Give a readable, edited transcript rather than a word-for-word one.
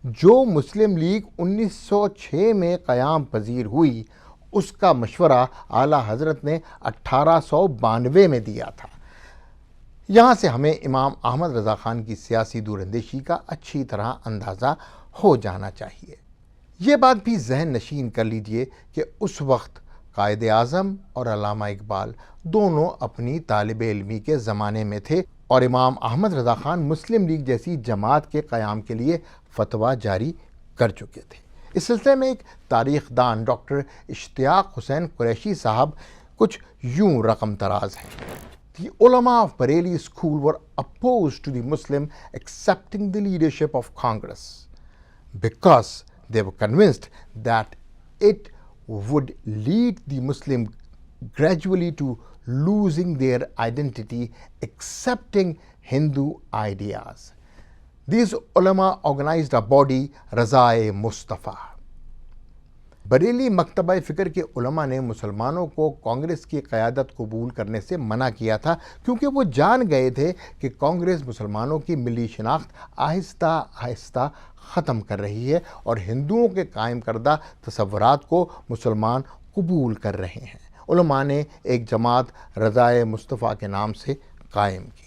جو مسلم لیگ 1906 میں قیام پذیر ہوئی، اس کا مشورہ اعلیٰ حضرت نے 1892 میں دیا تھا۔ یہاں سے ہمیں امام احمد رضا خان کی سیاسی دوراندیشی کا اچھی طرح اندازہ ہو جانا چاہیے۔ یہ بات بھی ذہن نشین کر لیجئے کہ اس وقت قائد اعظم اور علامہ اقبال دونوں اپنی طالب علمی کے زمانے میں تھے، اور امام احمد رضا خان مسلم لیگ جیسی جماعت کے قیام کے لیے فتویٰ جاری کر چکے تھے۔ اس سلسلے میں ایک تاریخ دان ڈاکٹر اشتیاق حسین قریشی صاحب کچھ یوں رقم تراز ہیں۔ The ulama of Bareilly school were opposed to the Muslim accepting the leadership of Congress because they were convinced that it would lead the Muslim gradually to losing their identity, accepting Hindu ideas. These ulama organized a body, Raza-e-Mustafa. Bareilly مکتبہ فکر کے علماء نے مسلمانوں کو کانگریس کی قیادت قبول کرنے سے منع کیا تھا، کیونکہ وہ جان گئے تھے کہ کانگریس مسلمانوں کی ملی شناخت آہستہ آہستہ ختم کر رہی ہے اور ہندوؤں کے قائم کردہ تصورات کو مسلمان قبول کر رہے ہیں۔ علماء نے ایک جماعت رضائے مصطفیٰ کے نام سے قائم کی۔